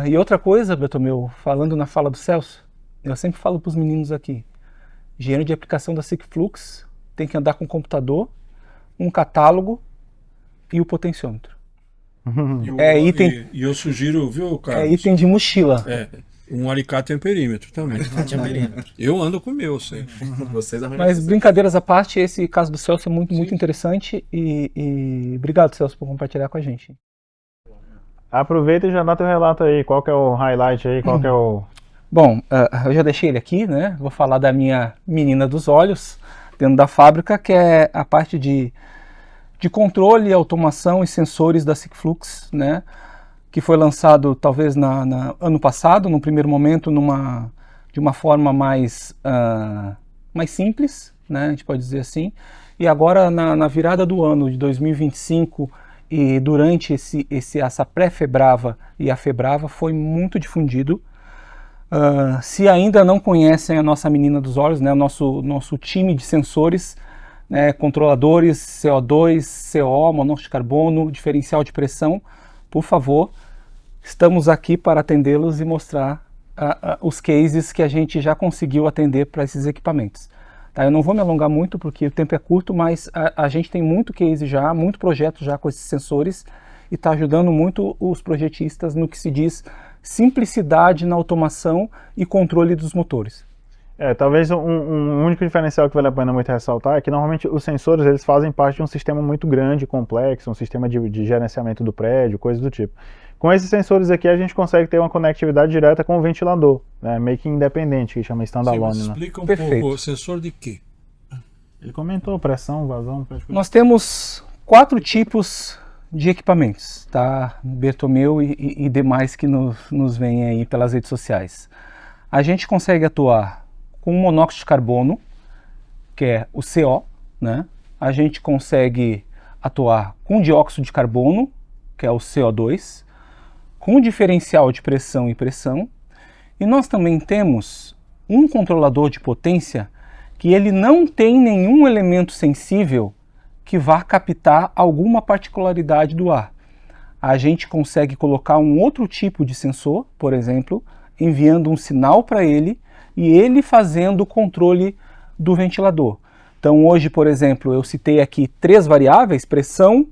Speaker 4: E outra coisa, Bertomeu, falando na fala do Celso, eu sempre falo para os meninos aqui, engenheiro de aplicação da SICFlux tem que andar com um computador, um catálogo e o potenciômetro.
Speaker 6: E eu sugiro, viu, Carlos?
Speaker 4: É item de mochila.
Speaker 6: Um alicate amperímetro também. Eu ando com o meu, sei.
Speaker 2: Vocês arranjam.
Speaker 4: Mas brincadeiras à parte, esse caso do Celso é muito interessante e obrigado, Celso, por compartilhar com a gente.
Speaker 1: Aproveita e já dá teu relato aí, qual que é o highlight aí, qual que é o...
Speaker 4: Bom, eu já deixei ele aqui, né? Vou falar da minha menina dos olhos, dentro da fábrica, que é a parte de controle, automação e sensores da SICFlux, né? Que foi lançado talvez ano passado, no primeiro momento, de uma forma mais simples, né? A gente pode dizer assim. E agora, na virada do ano de 2025 e durante essa pré-Febrava e a Febrava, foi muito difundido. Se ainda não conhecem a nossa menina dos olhos, né, o nosso time de sensores, né, controladores, CO2, CO, monóxido de carbono, diferencial de pressão, por favor, estamos aqui para atendê-los e mostrar os cases que a gente já conseguiu atender para esses equipamentos. Tá, eu não vou me alongar muito porque o tempo é curto, mas a gente tem muito case já, muito projeto já com esses sensores e está ajudando muito os projetistas no que se diz simplicidade na automação e controle dos motores.
Speaker 1: Talvez um único diferencial que vale a pena muito ressaltar é que normalmente os sensores eles fazem parte de um sistema muito grande, complexo, um sistema de gerenciamento do prédio, coisas do tipo. Com esses sensores aqui a gente consegue ter uma conectividade direta com o ventilador, né, meio que independente, que chama standalone.
Speaker 6: Sim,
Speaker 1: Né?
Speaker 6: explica um
Speaker 4: Perfeito.
Speaker 6: pouco, sensor de quê?
Speaker 1: Ele comentou pressão, vazão...
Speaker 4: Nós temos 4 tipos de equipamentos, tá? Bertomeu e demais que nos vêm aí pelas redes sociais. A gente consegue atuar com monóxido de carbono, que é o CO, né? A gente consegue atuar com dióxido de carbono, que é o CO2, com diferencial de pressão e pressão, e nós também temos um controlador de potência que ele não tem nenhum elemento sensível que vá captar alguma particularidade do ar. A gente consegue colocar um outro tipo de sensor, por exemplo, enviando um sinal para ele e ele fazendo o controle do ventilador. Então hoje, por exemplo, eu citei aqui 3 variáveis, pressão,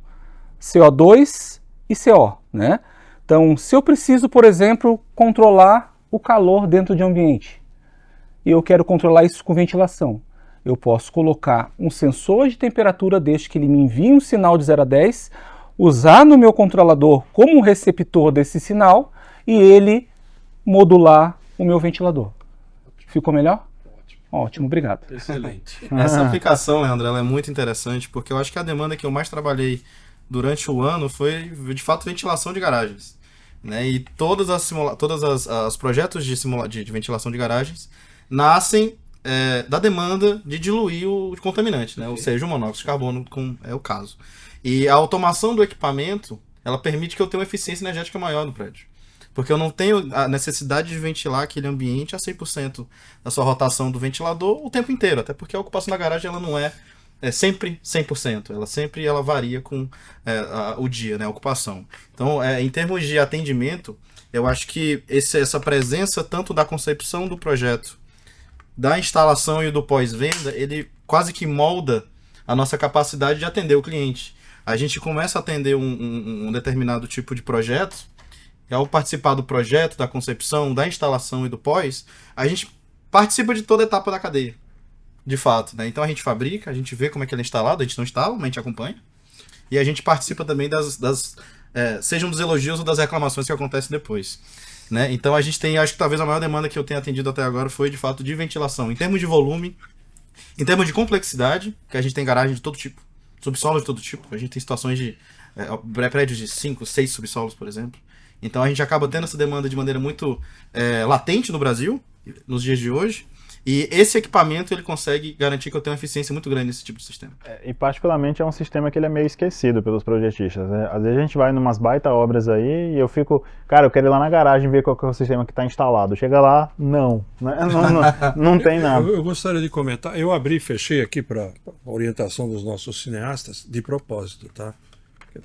Speaker 4: CO2 e CO, né? Então, se eu preciso, por exemplo, controlar o calor dentro de um ambiente e eu quero controlar isso com ventilação, eu posso colocar um sensor de temperatura desde que ele me envie um sinal de 0 a 10, usar no meu controlador como um receptor desse sinal e ele modular o meu ventilador. Ficou melhor? Ótimo, obrigado.
Speaker 6: Excelente.
Speaker 3: Essa aplicação, Leandro, ela é muito interessante, porque eu acho que a demanda que eu mais trabalhei durante o ano foi, de fato, ventilação de garagens. Né? E todos os projetos de ventilação de garagens nascem da demanda de diluir o contaminante, né? Ou seja, o monóxido de carbono, é o caso. E a automação do equipamento, ela permite que eu tenha uma eficiência energética maior no prédio. Porque eu não tenho a necessidade de ventilar aquele ambiente a 100% da sua rotação do ventilador o tempo inteiro. Até porque a ocupação da garagem ela não é sempre 100%. Ela varia com o dia, né, a ocupação. Então, em termos de atendimento, eu acho que essa presença tanto da concepção do projeto, da instalação e do pós-venda, ele quase que molda a nossa capacidade de atender o cliente. A gente começa a atender um determinado tipo de projeto. E ao participar do projeto, da concepção, da instalação e do pós, a gente participa de toda a etapa da cadeia, de fato, né? Então a gente fabrica, a gente vê como é que ele é instalado, a gente não instala, mas a gente acompanha. E a gente participa também sejam dos elogios ou das reclamações que acontecem depois. Né? Então a gente tem, acho que talvez a maior demanda que eu tenha atendido até agora foi de fato de ventilação, em termos de volume, em termos de complexidade, que a gente tem garagem de todo tipo, subsolos de todo tipo, a gente tem situações de prédios de 5, 6 subsolos, por exemplo. Então a gente acaba tendo essa demanda de maneira muito latente no Brasil, nos dias de hoje, e esse equipamento ele consegue garantir que eu tenho uma eficiência muito grande nesse tipo de sistema.
Speaker 1: E particularmente é um sistema que ele é meio esquecido pelos projetistas, né? Às vezes a gente vai numas baita obras aí e eu fico, cara, eu quero ir lá na garagem ver qual que é o sistema que está instalado. Chega lá, não tem nada.
Speaker 6: Eu gostaria de comentar, eu abri e fechei aqui para orientação dos nossos cineastas de propósito, tá?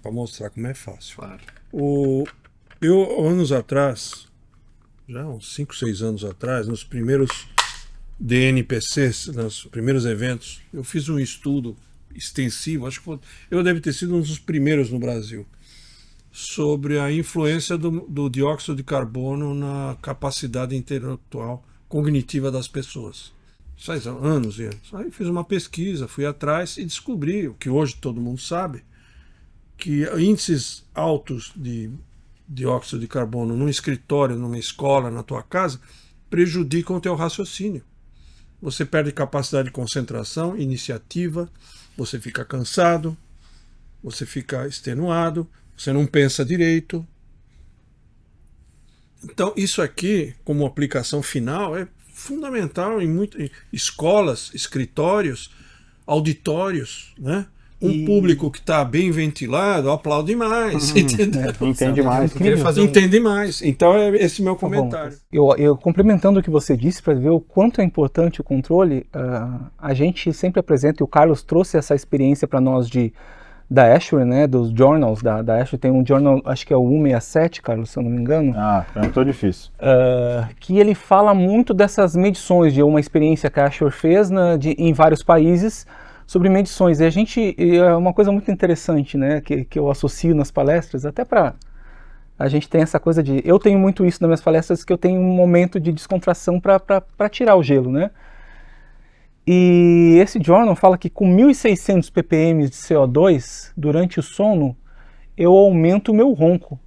Speaker 6: Para mostrar como é fácil.
Speaker 3: Claro.
Speaker 6: Eu, anos atrás, já uns 5, 6 anos atrás, nos primeiros DNPCs, nos primeiros eventos, eu fiz um estudo extensivo, acho que eu deve ter sido um dos primeiros no Brasil, sobre a influência do dióxido de carbono na capacidade intelectual cognitiva das pessoas. Faz anos e anos. Aí fiz uma pesquisa, fui atrás e descobri, o que hoje todo mundo sabe, que índices altos de dióxido de carbono num escritório, numa escola, na tua casa, prejudicam o teu raciocínio. Você perde capacidade de concentração, iniciativa, você fica cansado, você fica extenuado, você não pensa direito. Então, isso aqui, como aplicação final, é fundamental em muitas escolas, escritórios, auditórios, né? Público que está bem ventilado aplaude mais, entendeu?
Speaker 1: Entende mais.
Speaker 6: Entende mais. Então, esse é meu comentário.
Speaker 4: Eu complementando o que você disse, para ver o quanto é importante o controle, a gente sempre apresenta, e o Carlos trouxe essa experiência para nós da ASHRAE, né, dos journals da ASHRAE. Tem um journal, acho que é o 167, Carlos, se eu não me engano.
Speaker 1: Tô difícil.
Speaker 4: Que ele fala muito dessas medições, de uma experiência que a ASHRAE fez em vários países, sobre medições. E é uma coisa muito interessante, né, que eu associo nas palestras, até para a gente tem essa coisa de... Eu tenho muito isso nas minhas palestras, que eu tenho um momento de descontração para tirar o gelo, né? E esse journal fala que com 1.600 ppm de CO2, durante o sono, eu aumento o meu ronco.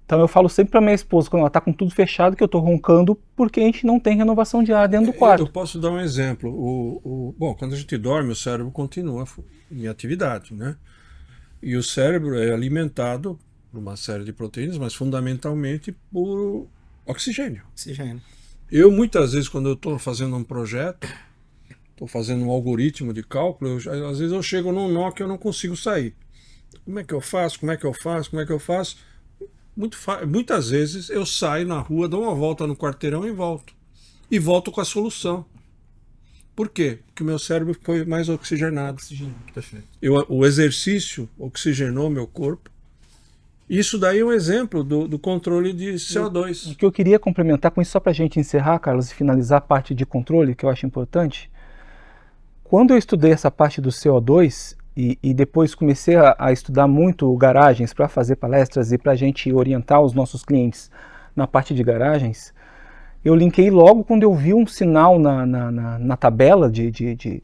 Speaker 4: Então eu falo sempre para minha esposa, quando ela está com tudo fechado, que eu estou roncando porque a gente não tem renovação de ar dentro do quarto.
Speaker 6: Eu posso dar um exemplo. Bom, quando a gente dorme, o cérebro continua em atividade, né? E o cérebro é alimentado por uma série de proteínas, mas fundamentalmente por oxigênio. Eu, muitas vezes, quando eu estou fazendo um projeto, estou fazendo um algoritmo de cálculo, às vezes eu chego num nó que eu não consigo sair. Como é que eu faço? Muitas vezes eu saio na rua, dou uma volta no quarteirão e volto. E volto com a solução. Por quê? Porque o meu cérebro foi mais oxigenado.
Speaker 3: Perfeito.
Speaker 6: O exercício oxigenou meu corpo. Isso daí é um exemplo do controle de CO2.
Speaker 4: O que eu queria complementar com isso, só para a gente encerrar, Carlos, e finalizar a parte de controle, que eu acho importante. Quando eu estudei essa parte do CO2, e depois comecei a estudar muito garagens para fazer palestras e para a gente orientar os nossos clientes na parte de garagens, eu linkei logo quando eu vi um sinal na tabela de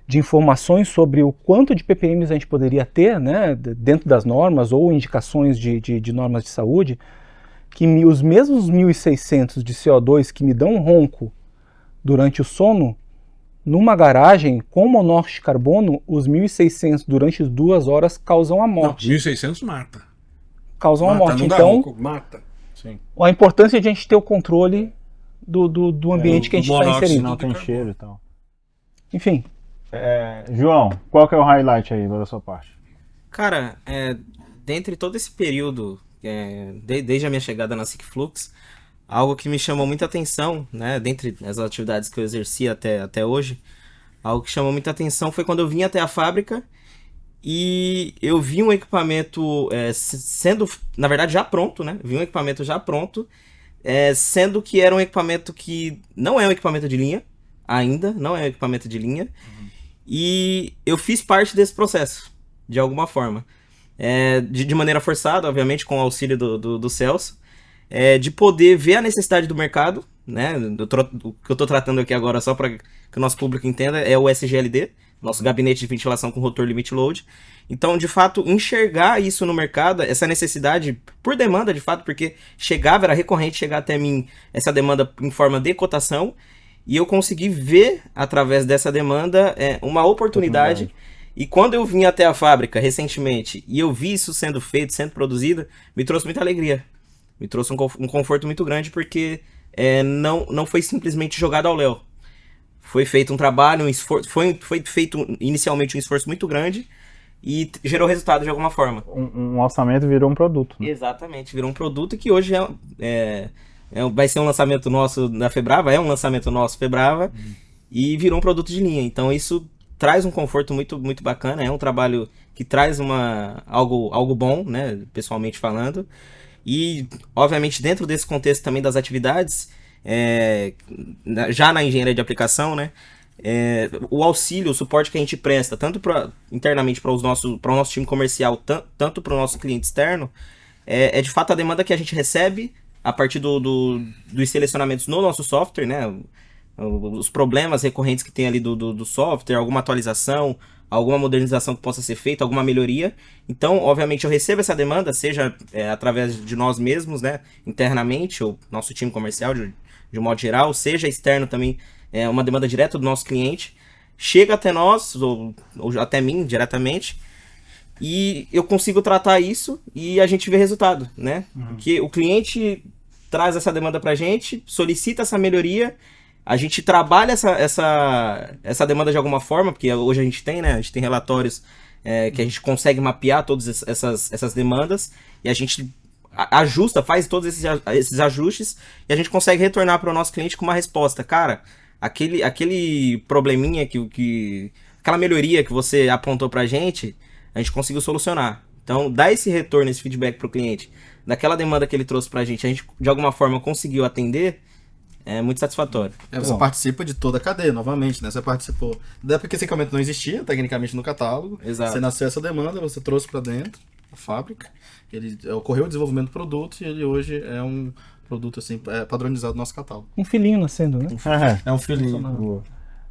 Speaker 4: de informações sobre o quanto de ppm a gente poderia ter, né, dentro das normas ou indicações de normas de saúde, que os mesmos 1.600 de CO2 que me dão um ronco durante o sono, numa garagem com monóxido de carbono, os 1.600 durante 2 horas causam a
Speaker 6: Não,
Speaker 4: morte.
Speaker 6: 1.600 mata.
Speaker 4: Causam a
Speaker 6: Mata,
Speaker 4: morte.
Speaker 6: não dá
Speaker 4: Então,
Speaker 6: ronco, mata.
Speaker 5: Sim.
Speaker 4: a importância de a gente ter o controle do ambiente que a gente está
Speaker 6: monóxido
Speaker 4: inserindo.
Speaker 1: Não
Speaker 6: de
Speaker 1: tem
Speaker 6: carbono.
Speaker 1: cheiro e tal.
Speaker 4: Enfim,
Speaker 1: João, qual que é o highlight aí da sua parte?
Speaker 2: Cara, dentre todo esse período, desde a minha chegada na SickFlux, algo que me chamou muita atenção, né, dentre as atividades que eu exerci até hoje, algo que chamou muita atenção foi quando eu vim até a fábrica e eu vi um equipamento sendo, na verdade, já pronto, né? Vi um equipamento já pronto, sendo que era um equipamento que não é um equipamento de linha, ainda, não é um equipamento de linha, e eu fiz parte desse processo, de alguma forma. De maneira forçada, obviamente, com o auxílio do Celso, de poder ver a necessidade do mercado, né? O que eu estou tratando aqui agora, só para que o nosso público entenda, é o SGLD, nosso gabinete de ventilação com rotor limit load. Então, de fato, enxergar isso no mercado, essa necessidade por demanda, de fato, porque era recorrente chegar até mim essa demanda em forma de cotação, e eu consegui ver, através dessa demanda, uma oportunidade. E quando eu vim até a fábrica recentemente e eu vi isso sendo feito, sendo produzido, me trouxe muita alegria. Me trouxe um conforto muito grande, porque não foi simplesmente jogado ao léu. Foi feito um trabalho, um esforço, foi feito inicialmente um esforço muito grande e gerou resultado de alguma forma.
Speaker 1: Um orçamento virou um produto, né?
Speaker 2: Exatamente, virou um produto que hoje vai ser um lançamento nosso da Febrava, é um lançamento nosso Febrava, e virou um produto de linha. Então isso traz um conforto muito, muito bacana, é um trabalho que traz algo bom, né, pessoalmente falando. E, obviamente, dentro desse contexto também das atividades, já na engenharia de aplicação, né, o auxílio, o suporte que a gente presta, tanto internamente para o nosso time comercial, tanto para o nosso cliente externo, é de fato a demanda que a gente recebe a partir dos selecionamentos no nosso software, né, os problemas recorrentes que tem ali do software, alguma atualização, alguma modernização que possa ser feita, alguma melhoria. Então, obviamente, eu recebo essa demanda, seja através de nós mesmos, né, internamente, ou nosso time comercial, de um modo geral, seja externo também, uma demanda direta do nosso cliente, chega até nós, ou até mim, diretamente, e eu consigo tratar isso e a gente vê resultado, né? Porque o cliente traz essa demanda pra gente, solicita essa melhoria, a gente trabalha essa demanda de alguma forma, porque hoje a gente tem, né? A gente tem relatórios que a gente consegue mapear todas essas demandas e a gente ajusta, faz todos esses ajustes e a gente consegue retornar para o nosso cliente com uma resposta. Cara, aquele probleminha aquela melhoria que você apontou pra gente, a gente conseguiu solucionar. Então, dar esse retorno, esse feedback pro cliente, daquela demanda que ele trouxe pra gente, a gente de alguma forma conseguiu atender, é muito satisfatório.
Speaker 3: Você participa de toda a cadeia, novamente, né? Você participou. Da época que esse equipamento não existia, tecnicamente, no catálogo.
Speaker 2: Exato.
Speaker 3: Você nasceu essa demanda, você trouxe para dentro da fábrica. Ocorreu o desenvolvimento do produto e ele hoje é um produto assim, padronizado no nosso catálogo.
Speaker 4: um filhinho nascendo, né?
Speaker 3: É um filhinho.
Speaker 1: Boa.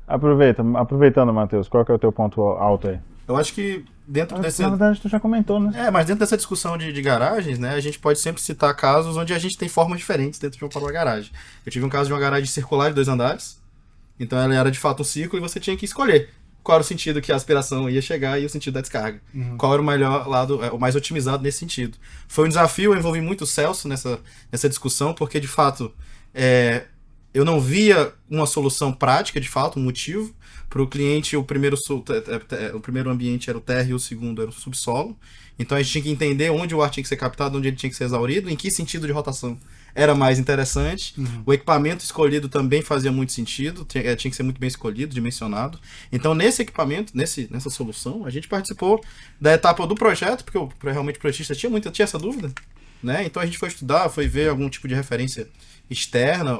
Speaker 1: Aproveitando, Matheus, qual que é o teu ponto alto aí?
Speaker 3: Eu acho que dentro desse...
Speaker 1: Na verdade, tu já comentou, né?
Speaker 3: Mas dentro dessa discussão de garagens, né, a gente pode sempre citar casos onde a gente tem formas diferentes dentro de uma própria garagem. Eu tive um caso de uma garagem circular de 2 andares, então ela era de fato um círculo e você tinha que escolher qual era o sentido que a aspiração ia chegar e o sentido da descarga. Qual era o melhor lado, o mais otimizado nesse sentido. Foi um desafio, eu envolvi muito o Celso nessa discussão, porque de fato eu não via uma solução prática, de fato, um motivo. Para o cliente, o primeiro ambiente era o terra e o segundo era o subsolo. Então a gente tinha que entender onde o ar tinha que ser captado, onde ele tinha que ser exaurido, em que sentido de rotação era mais interessante. O equipamento escolhido também fazia muito sentido, tinha que ser muito bem escolhido, dimensionado. Então nesse equipamento, nessa solução, a gente participou da etapa do projeto, porque realmente o projetista tinha essa dúvida, né? Então a gente foi estudar, foi ver algum tipo de referência externa.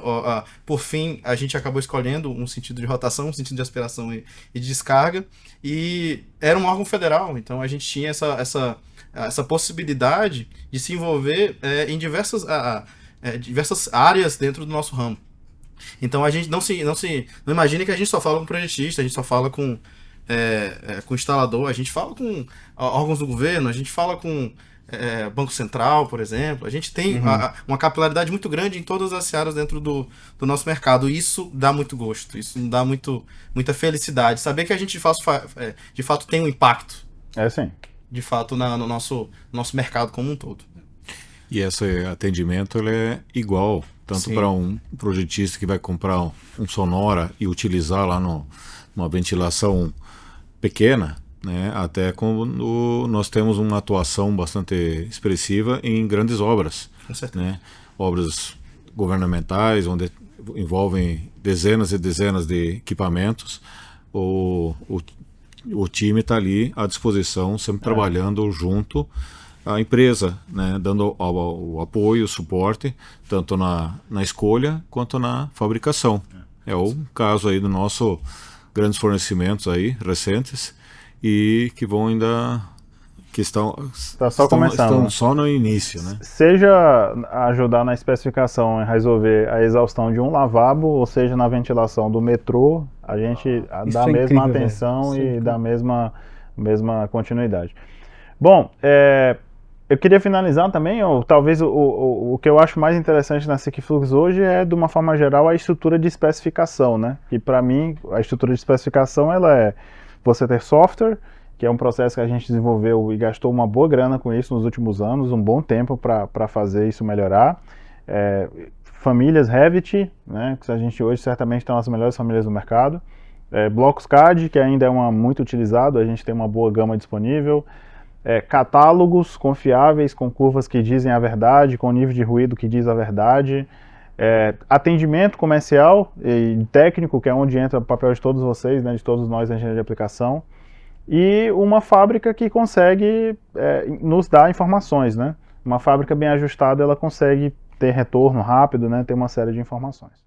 Speaker 3: Por fim, a gente acabou escolhendo um sentido de rotação, um sentido de aspiração e de descarga, e era um órgão federal, então a gente tinha essa possibilidade de se envolver em diversas áreas dentro do nosso ramo. Então a gente não imagine que a gente só fala com projetista, a gente só fala com com o instalador, a gente fala com órgãos do governo, a gente fala com Banco Central, por exemplo. A gente tem uma capilaridade muito grande em todas as searas dentro do nosso mercado. Isso dá muito gosto, isso dá muita felicidade. Saber que a gente de fato tem um impacto.
Speaker 1: Sim.
Speaker 3: De fato, no nosso mercado como um todo.
Speaker 5: E esse atendimento ele é igual, tanto para um projetista que vai comprar um sonora e utilizar lá numa ventilação pequena, né, até quando nós temos uma atuação bastante expressiva em grandes obras, né, obras governamentais, onde envolvem dezenas e dezenas de equipamentos. O time está ali à disposição, sempre trabalhando junto à empresa, né, dando o apoio, o suporte, tanto na escolha quanto na fabricação. É o caso aí do nosso grandes fornecimentos aí, recentes, e que vão ainda... que estão só no início, né?
Speaker 1: Seja ajudar na especificação e resolver a exaustão de um lavabo, ou seja na ventilação do metrô, a gente dá a mesma atenção e dá a mesma continuidade. Bom, eu queria finalizar também, ou talvez o que eu acho mais interessante na SickFlux hoje é, de uma forma geral, a estrutura de especificação, né? E para mim, a estrutura de especificação, ela é você ter software, que é um processo que a gente desenvolveu e gastou uma boa grana com isso nos últimos anos, um bom tempo para fazer isso melhorar. Famílias Revit, né, que a gente hoje certamente tem as melhores famílias do mercado. Blocos CAD, que ainda é muito utilizado, a gente tem uma boa gama disponível. Catálogos confiáveis, com curvas que dizem a verdade, com nível de ruído que diz a verdade. Atendimento comercial e técnico, que é onde entra o papel de todos vocês, né, de todos nós na engenharia de aplicação. E uma fábrica que consegue nos dar informações, né? Uma fábrica bem ajustada, ela consegue ter retorno rápido, né? Ter uma série de informações.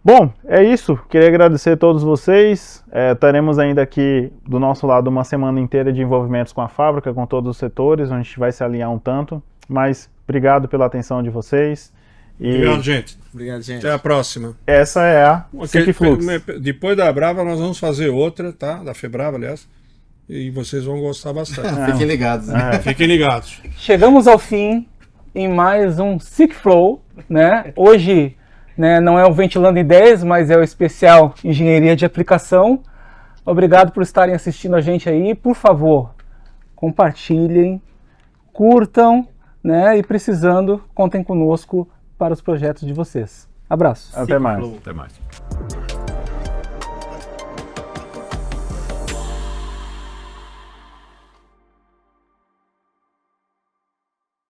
Speaker 1: Bom, é isso. Queria agradecer a todos vocês. Teremos ainda aqui do nosso lado uma semana inteira de envolvimentos com a fábrica, com todos os setores, onde a gente vai se alinhar um tanto. Mas obrigado pela atenção de vocês.
Speaker 6: Obrigado, gente.
Speaker 2: Obrigado, gente.
Speaker 6: Até a próxima.
Speaker 1: Essa é a SickFlux.
Speaker 6: Depois da Brava, nós vamos fazer outra, tá? Da Febrava, aliás. E vocês vão gostar bastante.
Speaker 3: Fiquem ligados.
Speaker 6: Fiquem ligados.
Speaker 4: Chegamos ao fim em mais um SickFlow, né? Hoje, né, não é o Ventilando Ideias, mas é o especial Engenharia de Aplicação. Obrigado por estarem assistindo a gente aí. Por favor, compartilhem, curtam, né? E precisando, contem conosco para os projetos de vocês. Abraços.
Speaker 1: Até mais.
Speaker 5: Até mais.